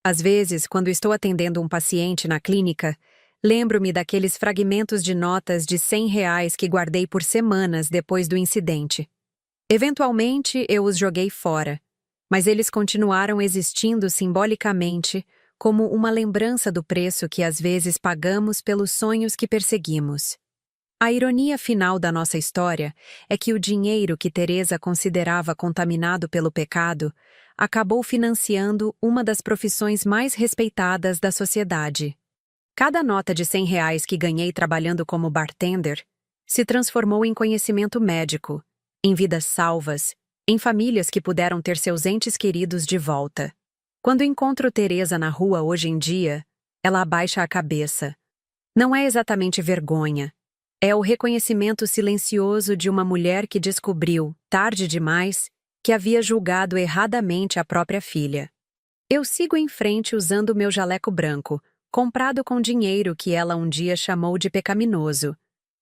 Às vezes, quando estou atendendo um paciente na clínica, lembro-me daqueles fragmentos de notas de R$ 100 que guardei por semanas depois do incidente. Eventualmente, eu os joguei fora, mas eles continuaram existindo simbolicamente como uma lembrança do preço que às vezes pagamos pelos sonhos que perseguimos. A ironia final da nossa história é que o dinheiro que Teresa considerava contaminado pelo pecado acabou financiando uma das profissões mais respeitadas da sociedade. Cada nota de R$ 100 que ganhei trabalhando como bartender se transformou em conhecimento médico, em vidas salvas, em famílias que puderam ter seus entes queridos de volta. Quando encontro Teresa na rua hoje em dia, ela abaixa a cabeça. Não é exatamente vergonha. É o reconhecimento silencioso de uma mulher que descobriu, tarde demais, que havia julgado erradamente a própria filha. Eu sigo em frente usando meu jaleco branco, comprado com dinheiro que ela um dia chamou de pecaminoso,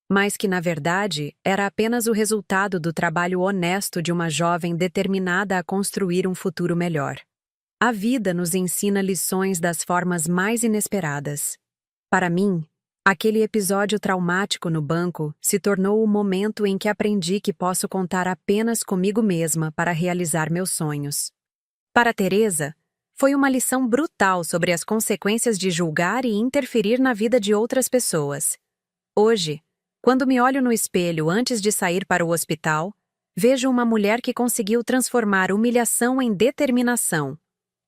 mas que, na verdade, era apenas o resultado do trabalho honesto de uma jovem determinada a construir um futuro melhor. A vida nos ensina lições das formas mais inesperadas. Para mim, aquele episódio traumático no banco se tornou o momento em que aprendi que posso contar apenas comigo mesma para realizar meus sonhos. Para Teresa, foi uma lição brutal sobre as consequências de julgar e interferir na vida de outras pessoas. Hoje, quando me olho no espelho antes de sair para o hospital, vejo uma mulher que conseguiu transformar humilhação em determinação,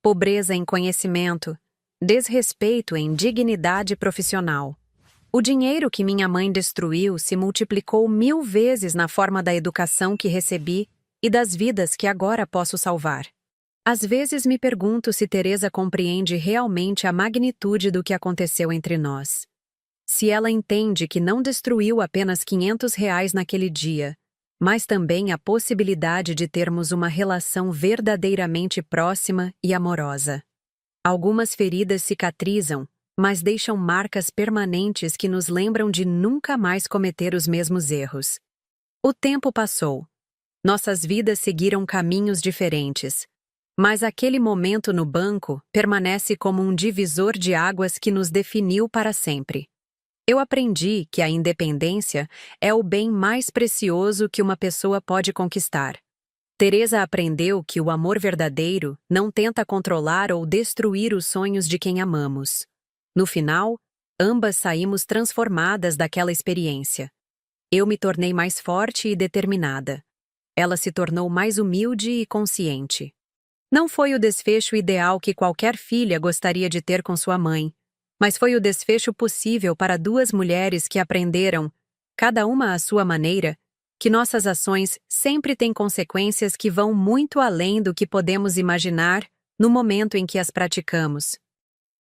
pobreza em conhecimento, desrespeito em dignidade profissional. O dinheiro que minha mãe destruiu se multiplicou 1000 vezes na forma da educação que recebi e das vidas que agora posso salvar. Às vezes me pergunto se Teresa compreende realmente a magnitude do que aconteceu entre nós. Se ela entende que não destruiu apenas R$ 500 naquele dia, mas também a possibilidade de termos uma relação verdadeiramente próxima e amorosa. Algumas feridas cicatrizam, mas deixam marcas permanentes que nos lembram de nunca mais cometer os mesmos erros. O tempo passou. Nossas vidas seguiram caminhos diferentes. Mas aquele momento no banco permanece como um divisor de águas que nos definiu para sempre. Eu aprendi que a independência é o bem mais precioso que uma pessoa pode conquistar. Teresa aprendeu que o amor verdadeiro não tenta controlar ou destruir os sonhos de quem amamos. No final, ambas saímos transformadas daquela experiência. Eu me tornei mais forte e determinada. Ela se tornou mais humilde e consciente. Não foi o desfecho ideal que qualquer filha gostaria de ter com sua mãe, mas foi o desfecho possível para duas mulheres que aprenderam, cada uma à sua maneira, que nossas ações sempre têm consequências que vão muito além do que podemos imaginar no momento em que as praticamos.